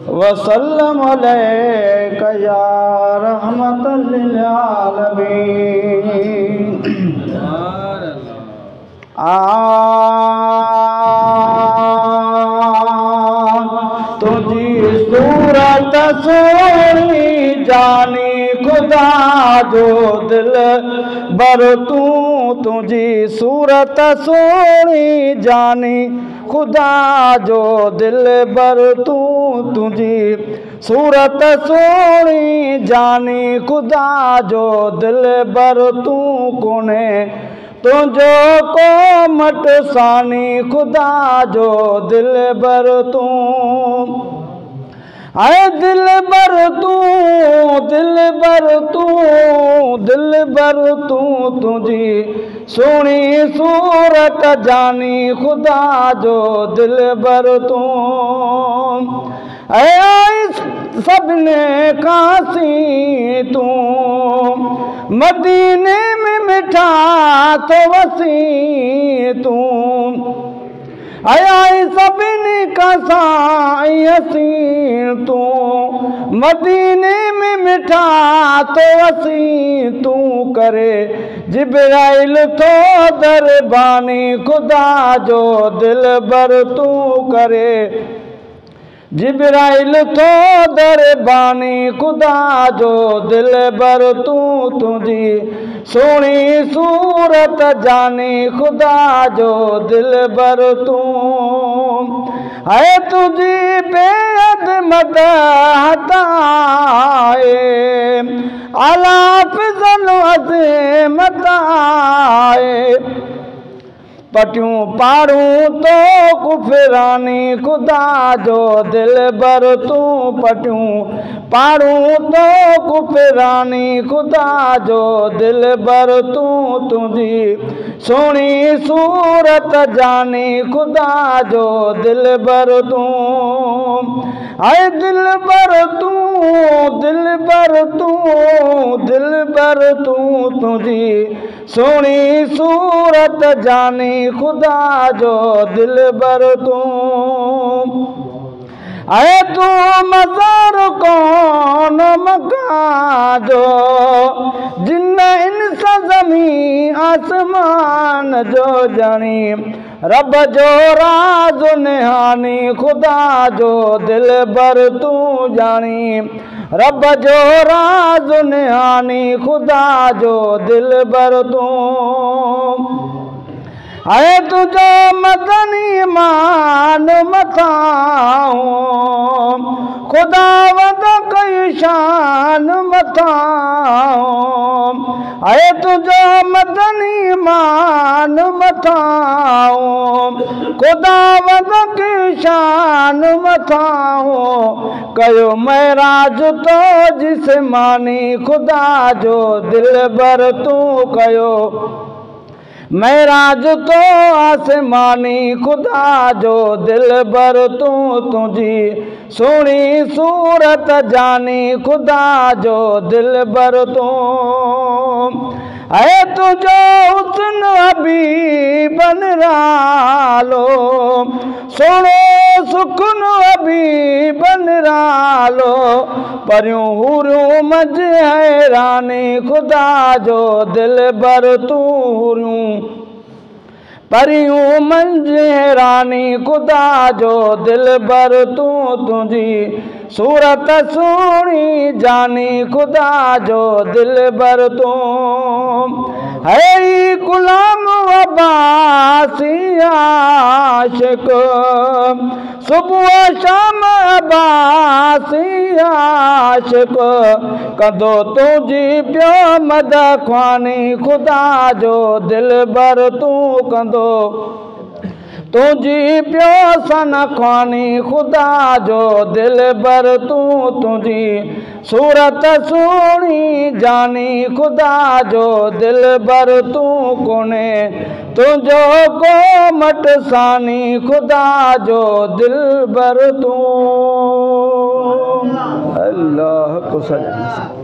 वसल्लम अलैका या रहमतल लिल आलमीन। तुझी सूरत सोनी जानी खुदा जो दिल बर तू, तुझी सूरत सोनी जानी खुदा जो दिल बर तू, तुझी सूरत सोनी जानी खुदा जो दिल बर तू कोने, तुझो को मट सानी खुदा जो दिल बर तू। आए दिल बर तू, दिल बर तू, दिल बर तू, तुझी सोनी सूरत जानी खुदा जो दिल बर तू। सबने कासी तू मदीने में मिठा तो वसी तू, आई सबने कसाई तू मदीने में मिठा तो वसी तू करे, जिब्राइल तो दरबानी खुदा जो दिल बर तू करे, जिब्राइल तो दरबानी खुदा जो दिल बर तू, तुझी सोनी सूरत जानी खुदा जो दिल बर तू। है तुझी बेअद मदहताए आलाप ज़नो अज़ीमताए, पटियूं पारूं तो कुफरानी खुदा जो दिल बर तू, पटियूं पारूं तो कुफरानी खुदा जो दिल बर तू, तुझी सोनी सूरत जानी खुदा जो दिल बर तू। आए दिल बर तू, दिल बर तू, दिल बर तू, तुझी सोनी सूरत जानी खुदा जो दिल बर तू। आए तू मज़ार कौन मकान जो, जिन्न इंस ज़मी आसमान जो जानी, रब जो राज निहानी खुदा जो दिल बर तू जानी, रब जो राज निहानी खुदा जो दिल बर तू। आए तुझो मदनी मान मथाऊं खुदा वद कई शान मथाऊं, आए तुझो मदनी मान मथाऊं खुदा वद कई शान मथाऊं, कयो महराज तो जिस्मानी खुदा जो दिल बर तू कयो, महराज तो आसमानी खुदा जो दिल बर तू, तुझी सोनी सूरत जानी खुदा जो दिल बर तू। है तुझो हुस्न अभी बन रालो, सोनो सुखन अभी बन रालो, परियूं हुरियूं मज हैरानी खुदा जो दिल बर तू, हुरियूं परियूं मंज हैरानी खुदा जो दिल बर तू, तुझी सूरत सोनी जानी खुदा जो दिल बर तू। है गुलाम अब्बासी आशिक, सुबह शाम अब्बासी आशिक, कदो तुझी पियो मद ख्वानी खुदा जो दिल बर तू कंदो, तुझी पियो सन ख्वानी खुदा जो दिल बर तू, तुझी सूरत सोनी जानी खुदा जो दिल बर तू कोने, तुझो को मट सानी खुदा जो दिल बर तू। अल्लाह को सल्लल्लाहु